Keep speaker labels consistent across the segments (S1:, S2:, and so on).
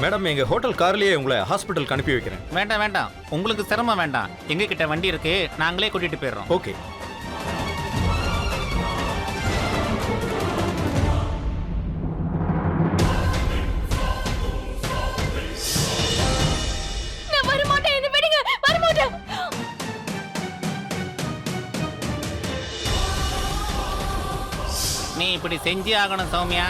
S1: Madam எங்க hotel கார்லயே உங்களை ஹாஸ்பிட்டலுக்கு அனுப்பி வைக்கிறேன்.
S2: வேண்டாம் வேண்டாம், உங்களுக்கு சிரமம் வேண்டாம். எங்க கிட்ட வண்டி இருக்கு, நாங்களே கூட்டிட்டு போயிடுறோம்.
S1: ஓகே.
S2: நீ இப்படி செஞ்சே ஆகணும் சௌமியா.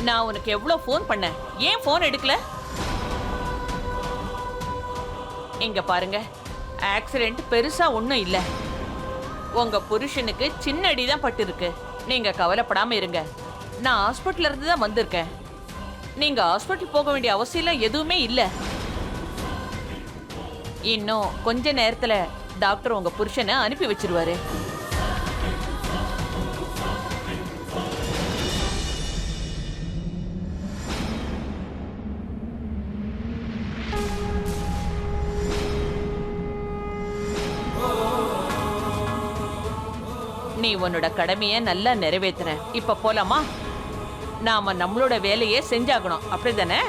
S3: நான் உனக்கு எவ்வளவு போன் பண்ணேன், ஏன் போன் எடுக்கல? இங்க பாருங்க, ஆக்சிடென்ட் பெருசா ஒண்ணும் இல்ல. உங்க புருஷனுக்கு சின்ன அடிதான் பட்டு இருக்கு. நீங்க கவலைப்படாம இருங்க. நான் ஹாஸ்பிட்டல்ல இருந்து தான் வந்திருக்கேன். நீங்க ஹாஸ்பிட்டல் போக வேண்டிய அவசியம் எதுவுமே இல்ல. இன்னும் கொஞ்ச நேரத்துல டாக்டர் உங்க புருஷனை அனுப்பி வச்சிருவாரு. நீ உன்னோட கடமையை நல்லா நிறைவேத்துற. இப்ப போலாமா? நாம நம்மளோட வேலையை செஞ்சாகணும், அப்படிதானே?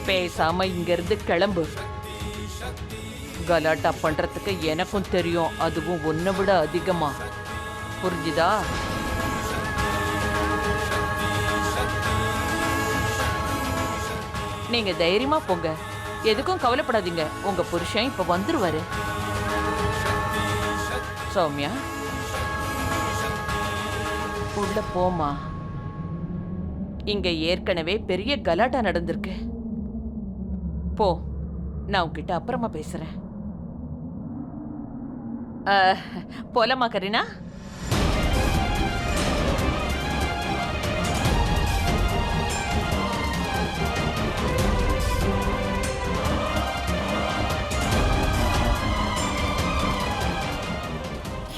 S3: பேசாம இங்க இருந்து கிளம்பு. கலாட்டா பண்றதுக்கு எனக்கும் தெரியும், அதுவும் உன்னை விட அதிகமா. புரிஞ்சுதா? நீங்க தைரியமா போங்க, எதுக்கும் கவலைப்படாதீங்க. உங்க புருஷன் இப்ப வந்துருவாரு. சௌமியா, உள்ள போமா. இங்க ஏற்கனவே பெரிய கலாட்டா நடந்திருக்கு. போ, நான் உன்கிட்ட அப்புறமா பேசுறேன். போலாமா கரீனா?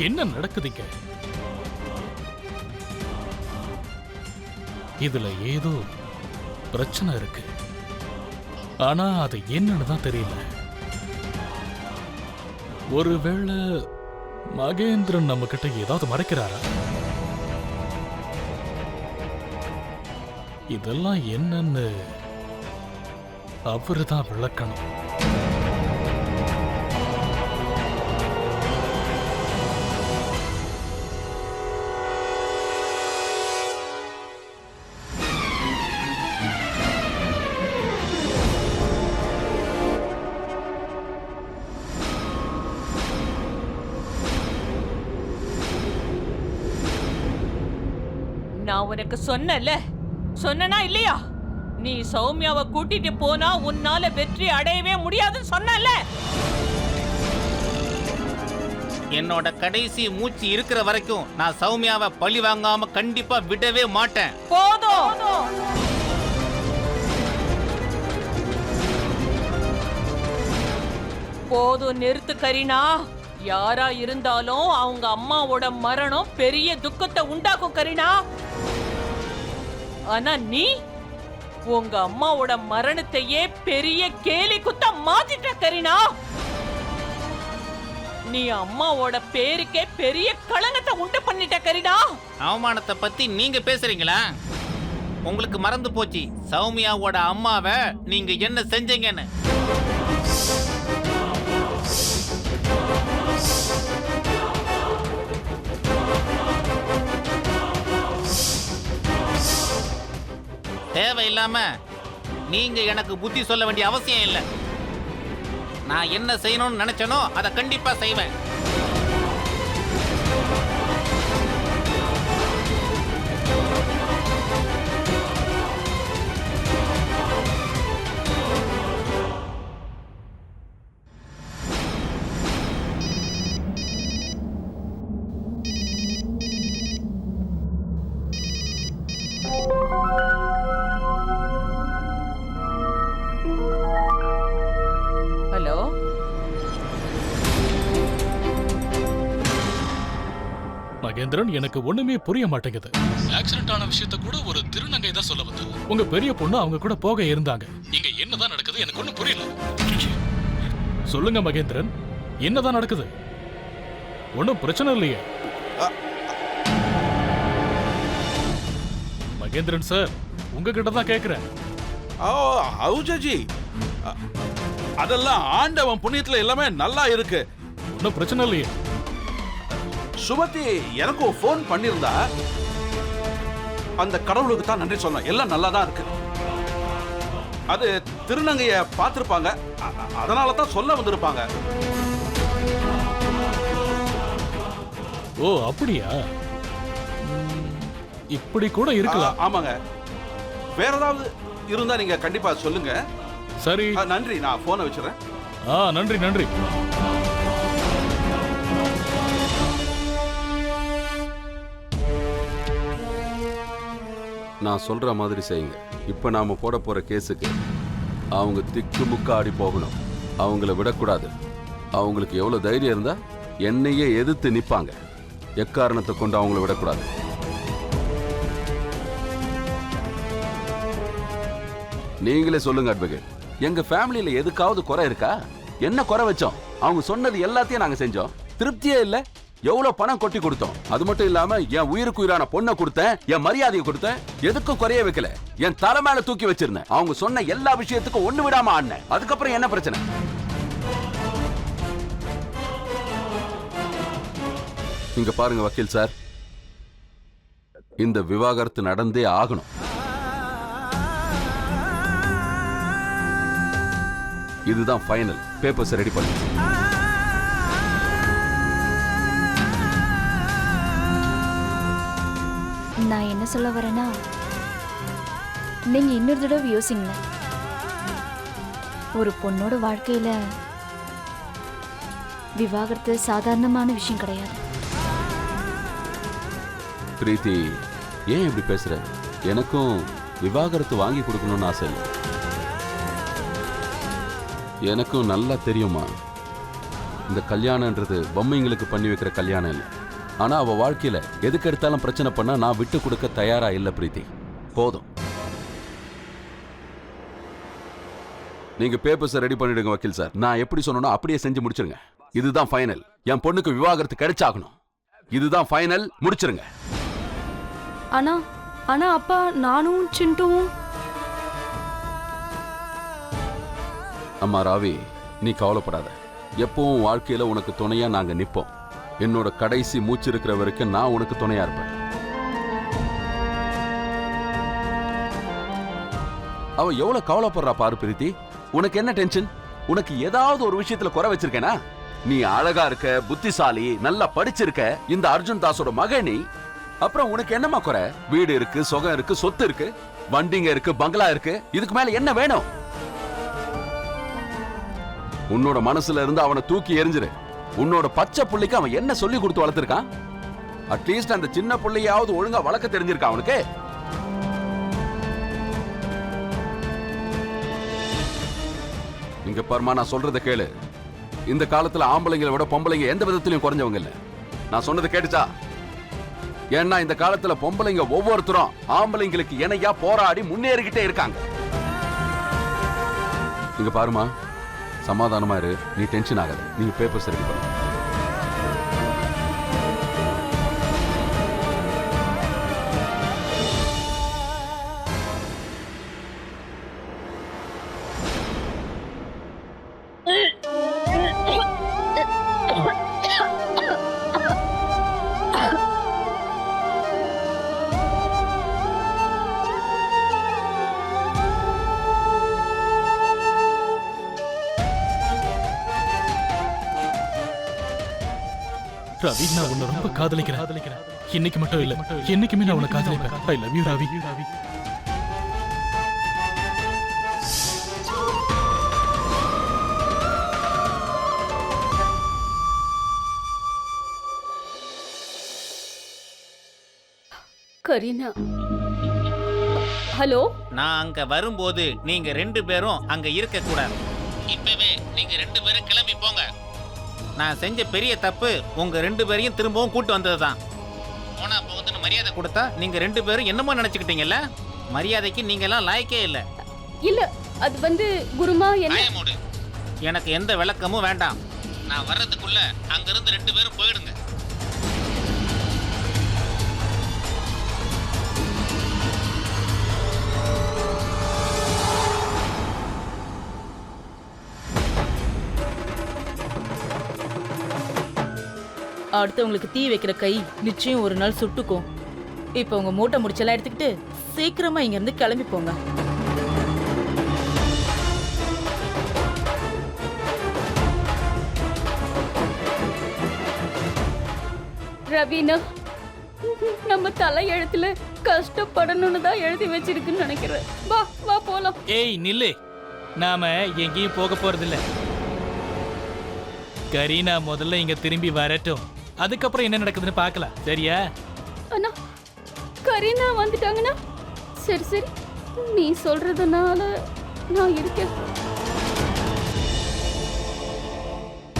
S4: என்ன நடக்குதுங்க? இதுல ஏதோ பிரச்சனை இருக்கு. ஆனா அது என்னன்னு தான் தெரியல. ஒருவேளை மகேந்திரன் நம்ம கிட்ட ஏதாவது மறைக்கிறாரா? இதெல்லாம் என்னன்னு அவருதான் விளக்கணும்.
S3: நான் உனக்கு சொன்னல, சொன்னா இல்லையா? நீ சௌமியாவை கூட்டிட்டு போனா உன்னால வெற்றி அடையவே முடியாதுன்னு சொன்னல.
S2: என்னோட கடைசி மூச்சு இருக்கிற வரைக்கும் நான் சௌமியாவை பழி வாங்காம கண்டிப்பா விடவே மாட்டேன்.
S3: போதும். போதும், நிறுத்து கரீனா. யாரா இருந்தாலும் அவங்க அம்மாவோட மரணம் பெரிய துக்கத்தை உண்டாக்கும் கரீனா. ஆனா நீ உங்க அம்மாவோட மரணத்தையே பெரிய கேலி குத்த மாத்திட்ட கரீனா. நீ அம்மாவோட பேருக்கே பெரிய களங்கத்தை உண்டு பண்ணிட்ட கரீனா.
S2: அவமானத்தை பத்தி நீங்க பேசுறீங்களா? உங்களுக்கு மறந்து போச்சு சௌமியாவோட அம்மாவை நீங்க என்ன செஞ்சீங்கன்னு. தேவையில்லாம நீங்க எனக்கு புத்தி சொல்ல வேண்டிய அவசியம் இல்லை. நான் என்ன செய்யணும்னு நினைச்சனோ அதை கண்டிப்பா செய்வேன்.
S4: மகேந்திரன், எனக்கு ஒண்ணுமே புரிய மாட்டேங்குது. ஆக்சிடென்ட் ஆன விஷயத்த கூட ஒரு திருநங்கை தான் சொல்ல வந்தது. உங்க பெரிய பொண்ணு அவங்க கூட போக இருந்தாங்க. இங்க என்னதான் நடக்குது எனக்கு ஒண்ணும் புரியல. சொல்லுங்க மகேந்திரன், என்னதான் நடக்குது? ஒண்ணும் பிரச்சனை இல்லையே? மகேந்திரன் சார், உங்ககிட்ட தான் கேக்குறேன்.
S5: அவுஜி, அதெல்லாம் ஆண்டவன் புண்ணியத்துல எல்லாமே நல்லா இருக்கு.
S4: ஒன்னும் பிரச்சனை இல்லையே?
S5: சுமதி எனக்கும் போன் பண்ணிருந்தா, அந்த கடவுளுக்கு தான் நன்றி சொன்னேன். எல்லாம் நல்லா தான் இருக்கு. அது திருநங்கைய பார்த்திருப்பாங்க, அதனால தான் சொல்ல வந்திருப்பாங்க.
S4: ஓ அப்படியா? இப்படி கூட இருக்கலாம்.
S5: ஆமாங்க. வேற ஏதாவது இருந்தா நீங்க கண்டிப்பா சொல்லுங்க.
S4: சரி,
S5: நன்றி. நான் போனை வச்சிடறேன்.
S4: நன்றி நன்றி.
S6: நான் சொல்ற மாதிரி செய்யுங்க. இப்ப நாம போட போற கேஸுக்கு அவங்க திக்கு முக்க ஆடி போகணும். அவங்கள விடக்கூடாது. அவங்களுக்கு எவ்வளவு தைரியம் இருந்தா என்னையே எதிர்த்து நிப்பாங்க. எக்காரணத்தை கொண்டு அவங்கள விடக்கூடாது. நீங்களே சொல்லுங்க அட்வொகேட், எங்க ஃபேமிலியில எதுக்காவது குறை இருக்கா? என்ன குறை வச்சோம்? அவங்க சொன்னது எல்லாத்தையும் நாங்க செஞ்சோம். திருப்தியே இல்ல. எவ்வளவு பணம் கொட்டி கொடுத்தோம். அது மட்டும் இல்லாம என் உயிருக்கு உயிரான பொண்ணை கொடுத்தேன், என் மரியாதையை கொடுத்தேன். எதுக்கும் குறைய வைக்கல. என் தலை மேல தூக்கி வச்சிருந்தேன். அவங்க சொன்ன எல்லா விஷயத்துக்கும் ஒண்ணு விடாம ஆடினேன். அதுக்கப்புறம் என்ன பிரச்சனை? இங்க பாருங்க வக்கீல் சார், இந்த விவாகரத்து நடந்தே ஆகணும். இதுதான் ஃபைனல். பேப்பர்ஸ் ரெடி பண்ணு.
S7: நான் என்ன சொல்ல வரேன்னா, நீங்க இன்னொரு தடவை யோசிங்க. ஒரு பொண்ணோட வாழ்க்கையில விவாகரத்து சாதாரணமான விஷயம் கிடையாது.
S6: பிரீத்தி, ஏன் இப்படி பேசுற? எனக்கும் விவாகரத்து வாங்கி கொடுக்கணும்னு ஆசை இல்லை. எனக்கும் நல்லா தெரியுமா, இந்த கல்யாணம்ன்றது பொம்மைங்களுக்கு பண்ணி வைக்கிற கல்யாணம் இல்லை. ஆனா அவ வாழ்க்கையில எதுக்கு எடுத்தாலும் பிரச்சனை பண்ணா நான் விட்டு கொடுக்க தயாரா இல்ல பிரீத்தி. போதும். நீங்க பேப்பர்ஸ் ரெடி பண்ணிடுங்க வக்கீல் சார். நான் எப்படி சொன்னனோ அப்படியே செஞ்சு முடிச்சிருங்க. இதுதான் ஃபைனல். என் பொண்ணுக்கு விவாகரத்து கிடைச்சாகணும். இதுதான் ஃபைனல். முடிச்சிருங்க.
S7: ஆனா அப்பா, நானும் சிண்டுவும்.
S6: அம்மா ராவி, நீ கவலைப்படாத. எப்பவும் வாழ்க்கையில உனக்கு துணையா நாங்க நிப்போம். என்னோட கடைசி மூச்சு இருக்கிற வரைக்கும் நான் உனக்கு துணையா இருப்பேன். அவ எவ்வளவு கவலைப்படுறா பாரு பிரீத்தி. உனக்கு என்ன டென்ஷன்? உனக்கு ஏதாவது ஒரு விஷயத்துல குறை வச்சிருக்கேனா? நீ அழகா இருக்க, புத்திசாலி, நல்லா படிச்சிருக்க, இந்த அர்ஜுன் தாஸோட மகனி. அப்புறம் உனக்கு என்னமா குறை? வீடு இருக்கு, சுகம் இருக்கு, சொத்து இருக்கு, வண்டிங்க இருக்கு, பங்களா இருக்கு. இதுக்கு மேல என்ன வேணும்? உன்னோட மனசுல இருந்து அவனை தூக்கி எறிஞ்சிரு. உன்னோட பச்சை புள்ளைக்கு அவன் என்ன சொல்லி கொடுத்து வளர்த்திருக்கான்? அட்லீஸ்ட் அந்த சின்ன புள்ளையாவது ஒழுங்கா வளர்க்க தெரிஞ்சிருக்கான் அவனுக்கு. இங்க பாருமா, நான் சொல்றதை கேளு. இந்த காலத்துல ஆம்பளைங்களை விட பொம்பளைங்க எந்த விதத்திலையும் குறைஞ்சவங்க இல்ல. நான் சொன்னது கேட்டுச்சா? ஏன்னா இந்த காலத்துல பொம்பளைங்க ஒவ்வொருத்தரும் ஆம்பளைங்களுக்கு இணையா போராடி முன்னேறிக்கிட்டே இருக்காங்க. இங்க பாருமா, சமாதானமா இரு. நீ டென்ஷன் ஆகாத. நீங்க பேப்பர்ஸ் ரெடி பண்ணு.
S4: ரவி, நான் உன்னை ரொம்ப காதலிக்கிறேன். இன்னைக்கு மட்டும் இல்ல, என்னைக்குமே நான் உன்னை காதலிப்பேன். I love you Ravi.
S7: Kareena, hello.
S2: நான் அங்க வரும்போது நீங்க 2 பேரும் அங்க இருக்க கூடாது. இப்பவே நீங்க 2 பேரும் கிளம்பி போங்க. நான் செஞ்ச பெரிய தப்பு உங்க 2 பேரையும் திரும்பவும் கூட்டு வந்ததுதான். மரியாதை கொடுத்தா நீங்க 2 பேரும் என்னமோ நினைச்சுக்கிட்டீங்கல்ல? மரியாதைக்கு நீங்க எல்லாம் லாயக்கே இல்ல.
S8: இல்ல அது வந்து குருமா என்ன
S2: பயமோடு. எனக்கு எந்த விளக்கமும் வேண்டாம். நான் வர்றதுக்குள்ள அங்கிருந்து 2 பேரும் போயிடுங்க.
S9: அடுத்தவங்களுக்கு தீ வைக்கிற கை நிச்சயம் ஒரு நாள் சுட்டுக்கும். இப்ப உங்க மூட்டை முடிச்செல்லாம் எடுத்துக்கிட்டு சீக்கிரமா இங்க இருந்து கிளம்பி போங்க.
S8: ரவீனா, நம்ம தலையெழுத்துல கஷ்டப்படணும்னு தான் எழுதி வச்சிருக்குன்னு நினைக்கிறேன். வா வா போலாம்.
S4: ஏய் நில்லு, நாம எங்கேயும் போக போறதில்ல. கரீனா முதல்ல இங்க திரும்பி வரட்டும், அதுக்கப்புறம் என்ன நடக்குதுன்னு பார்க்கலாம், சரியா?
S8: அண்ணா கரீனா வந்துட்டாங்கன்னா சரி சரி, நீ சொல்றதுனால நான் இருக்கேன்.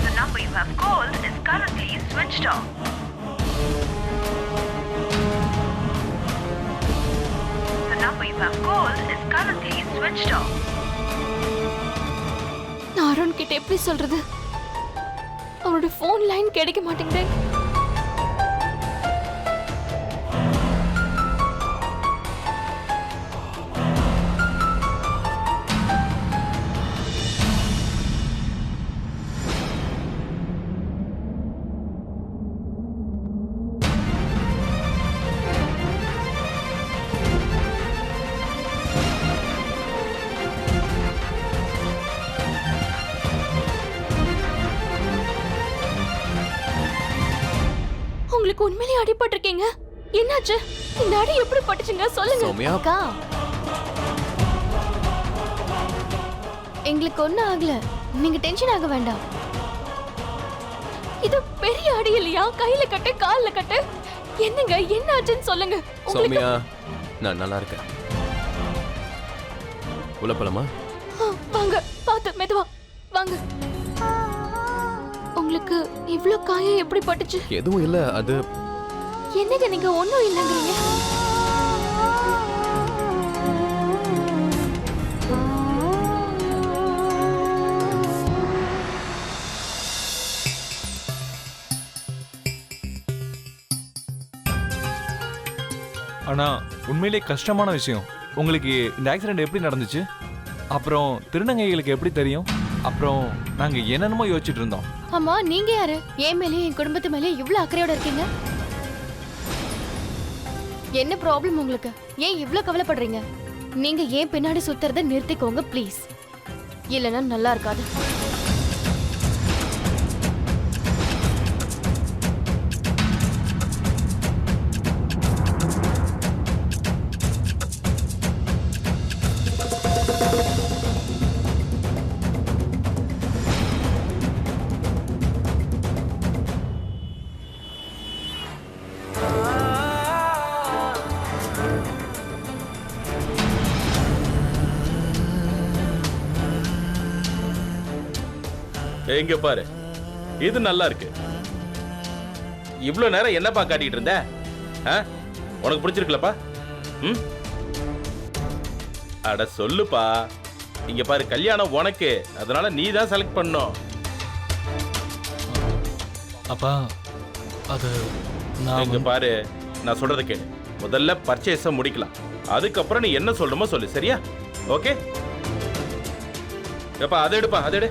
S10: The number you have called is currently switched off. The number you have called is currently switched off.
S7: நான் அருண் கிட்ட எப்படி சொல்றது? அவனோட ஃபோன் லைன் கிடைக்க மாட்டேங்குது. உங்களுக்கு உண்மையிலேயே அடிபட்டிருக்கீங்க? என்னாச்சு? இந்த அடி எப்படி பட்டுச்சுங்க சொல்லுங்க. அக்கா, எங்களுக்கு ஒண்ணும் ஆகல, நீங்க டென்ஷன் ஆக வேண்டாம். இது பெரிய அடி இல்லையா? கையில கட்டு, கால்ல கட்டு, என்னங்க என்ன ஆச்சுன்னு சொல்லுங்க.
S11: சௌமியா, நான் நல்லா இருக்கேன். உள்ள போலாமா?
S7: வாங்க, பாத்து மெதுவா வாங்க. உங்களுக்கு இவ்ளோ காயம் எப்படி பட்டுச்சு?
S11: எதுவும் இல்ல, அது
S7: என்னங்க நீங்க ஒண்ணும் இல்லங்கறீங்க?
S12: ஆனா உண்மையிலே கஷ்டமான விஷயம். உங்களுக்கு இந்த ஆக்சிடென்ட் எப்படி நடந்துச்சு? அப்புறம் திருநங்கைகளுக்கு எப்படி தெரியும்? அப்புறம் நாங்க என்னென்னமோ யோசிச்சுட்டு இருந்தோம்.
S7: அம்மா, நீங்க யாரு? என் மேலயும் என் குடும்பத்து மேலயும் இவ்ளோ அக்கறையோட இருக்கீங்க? என்ன ப்ராப்ளம் உங்களுக்கு? ஏன் இவ்ளோ கவலைப்படுறீங்க? நீங்க ஏன் பின்னாடி சுத்துறத நிறுத்திக்கோங்க ப்ளீஸ், இல்லைன்னா நல்லா இருக்காது.
S5: எங்க பாரு, இது நல்லா இருக்கு. இவ்வளவு நேரம் என்னப்பா காட்டிட்டு இருந்த? உனக்கு பிடிச்சிருக்கலப்பா? அட சொல்லுப்பா. இங்க பாரு, கல்யாணம் உனக்கு, அதனால நீ தான் செலக்ட் பண்ணணும்.
S4: அப்பா அது
S5: இங்க பாரு, நான் சொல்றத கேளு. முதல்ல பர்ச்சேஸ முடிக்கலாம், அதுக்கப்புறம் நீ என்ன சொல்றமோ சொல்லு, சரியா? ஓகே? எப்பா அதை எடுப்பா, அதை எடு.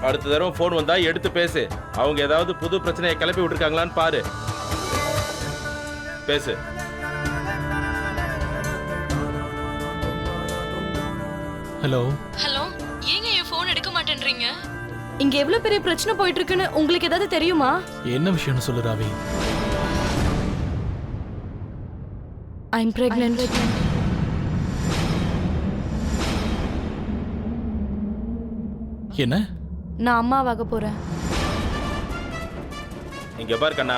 S5: அடுத்த தடவை போன் வந்தா எடுத்து பேசு. அவங்க ஏதாவது புது பிரச்சனையை கிளப்பி விட்டுருக்காங்களான்னு பாரு. பேசு.
S4: ஹலோ
S7: ஹலோ, ஏங்க என் ஃபோன் எடுக்க மாட்டேன்றீங்க?
S9: இங்க எவ்வளவு பெரிய பிரச்சனை போயிட்டு இருக்குன்னு உங்களுக்கு ஏதாவது தெரியுமா?
S4: என்ன விஷயம்னு சொல்லு ராவி.
S7: ஐ அம் பிரெக்னன்ட்.
S4: என்ன?
S8: நான் அம்மாவாக போறேன்.
S5: இங்க பாரு கண்ணா,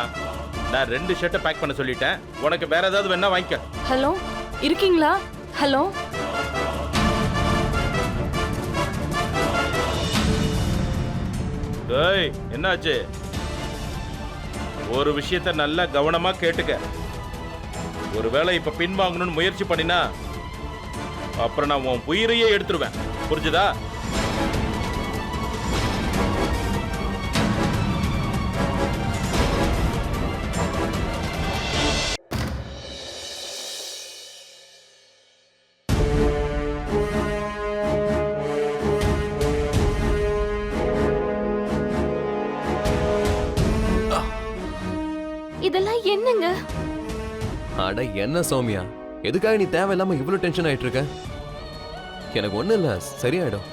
S5: நான் 2 ஷர்ட்டை பேக் பண்ண சொல்லிட்டேன். உனக்கு வேற ஏதாவது வேணா வாங்கிக்க.
S8: ஹலோ, இருக்கீங்களா? ஹலோ.
S5: டேய், என்னாச்சு? ஒரு விஷயத்தை நல்லா கவனமா கேட்டுக்க. ஒருவேளை இப்ப பின்வாங்கணும்னு முயற்சி பண்ணினா அப்புறம் நான் உன் உயிரையே எடுத்துருவேன். புரிஞ்சுதா?
S8: இதெல்லாம் என்னங்க?
S11: அட என்ன சௌமியா, எதுக்காக நீ தேவையில்லாம இவ்வளவு டென்ஷன் ஆயிட்டு இருக்க? எனக்கு ஒண்ணு இல்ல, சரியாயிடும்.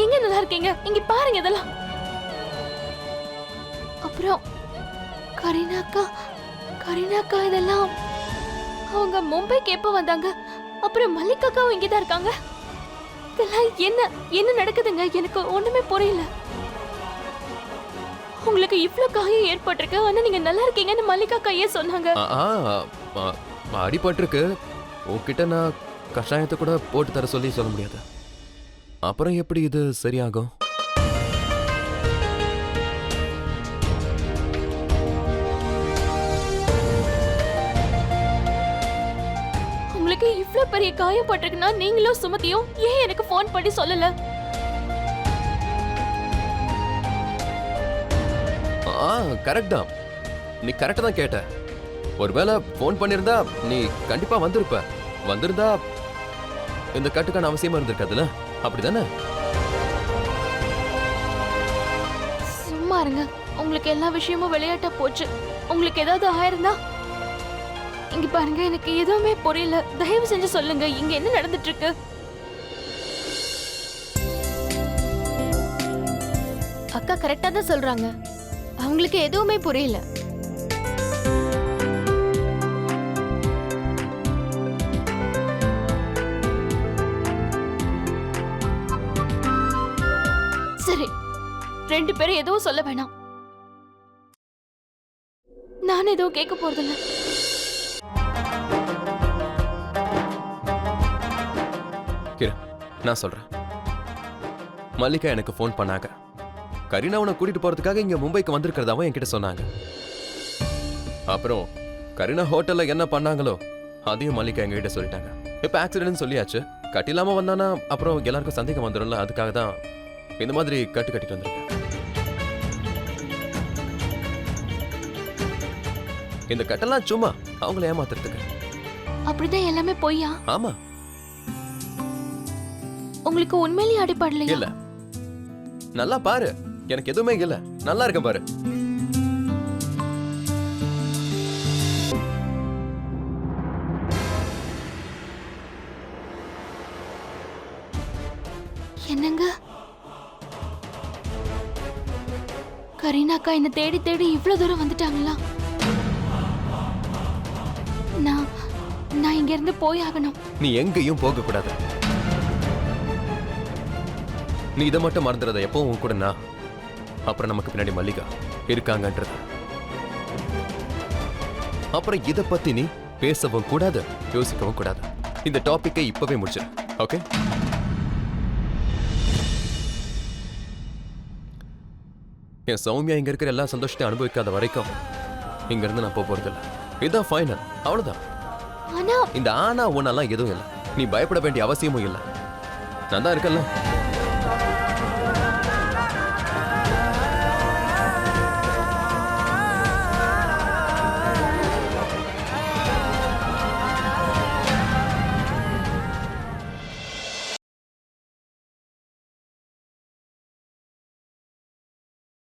S8: எங்க நல்லா இருக்கீங்க? இங்க பாருங்க இதெல்லாம். அப்புறம் கரீனாக்கா இதெல்லாம் அவங்க மும்பைக்கு எப்போ வந்தாங்க? அப்புறம் மல்லிகாக்காவும் இங்கதான் இருக்காங்க. இதெல்லாம் என்ன நடக்குதுங்க? எனக்கு ஒண்ணுமே புரியல. உங்களுக்கு இவ்ளோ காயம் ஏற்பட்டிருக்கு, ஆனா நீங்க நல்லா இருக்கீங்கன்னு மல்லிகாக்கா ஏன் சொன்னாங்க?
S11: அடிபட்டிருக்கு. உன்கிட்ட நான் கஷாயத்தை கூட போட்டு தர சொல்லி சொல்ல முடியாது. அப்புறம் எப்படி இது சரியாகும்?
S8: உங்களுக்கு இவ்ளோ பெரிய காயம் பட்டிருக்குன்னா நீங்களும் சுமதியும் ஏன் எனக்கு ஃபோன் பண்ணி சொல்லல?
S11: கரெக்ட் தான், நீ கரெக்டா தான் கேட்ட. ஒருவேளை ஃபோன் பண்ணிருந்தா நீ கண்டிப்பா வந்திருந்தா இந்த கட்டுக்கான அவசியமா இருந்திருக்காதுல்ல, அப்படிதானே?
S8: சும்மா இருங்க. உங்களுக்கு எல்லா விஷயமும் விளையாட்டா போச்சு. உங்களுக்கு ஏதாவது ஆயிருந்தா இங்க பாருங்க, எனக்கு எதுவுமே புரியல. தயவு செஞ்சு சொல்லுங்க, இங்க என்ன நடந்துட்டு இருக்கு?
S7: அக்கா கரெக்டா தான் சொல்றாங்க. அவங்களுக்கு எதுவுமே புரியல.
S8: சரி, 2 பேரும் எதுவும் சொல்ல வேணாம். நான் எதுவும் கேட்க போறதில்ல.
S11: நான் சொல்றேன். மல்லிகா எனக்கு ஃபோன் பண்ணாங்க. கரீனாவை கூட்டிட்டு போறதுக்காக இங்க மும்பைக்கு வந்திருக்கிறதாவும் என்கிட்ட சொன்னாங்க. அப்புறம் கரீனா ஹோட்டல்ல என்ன பண்ணாங்களோ அதையும் மல்லிகா எங்ககிட்ட சொல்லிட்டாங்க. இப்ப ஆக்சிடென்ட் சொல்லியாச்சு. கட்டிலாம வந்தானா அப்புறம் எல்லாருக்கும் சந்தேகம் வந்துடும்ல, அதுக்காக தான் இந்த மாதிரி கட்டிட்டு வந்திருக்கேன். இந்த கட்டெல்லாம் சும்மா அவங்கள ஏமாத்துறதுக்கு.
S8: அப்படிதான் எல்லாமே பொய்யா?
S11: ஆமா.
S8: உங்களுக்கு உண்மையிலேயே அடிபடலையா?
S11: இல்ல, நல்லா பாரு, எனக்கு எதுவுமே இல்ல, நல்லா இருக்க பாரு.
S8: என்னங்க, கரீனாக்கா என்ன தேடி தேடி இவ்வளவு தூரம் வந்துட்டாங்களா? நான் இங்க இருந்து போய் ஆகணும்.
S11: நீ எங்கேயும் போக கூடாது. நீ இதை மட்டும் மறந்துடாத, எப்பவும் உன் கூட நான், அப்புறம் நமக்கு பின்னாடி மல்லிகா இருக்காங்கன்றது. அப்புறம் இதை பத்தி நீ பேசவும் கூடாது, யோசிக்கவும் கூடாது. இந்த டாபிக்கை இப்பவே முடிச்சு, ஓகே? என் சௌமியா இங்க இருக்கிற எல்லா சந்தோஷத்தையும் அனுபவிக்காத வரைக்கும் இங்க இருந்து நான் போறதில்ல. இதுதான் ஃபைனல், அவ்வளவுதான். இந்த ஆனா ஒன்னெல்லாம் எதுவும் இல்லை. நீ பயப்பட வேண்டிய அவசியமும் இல்லை. நான் தான் இருக்கல.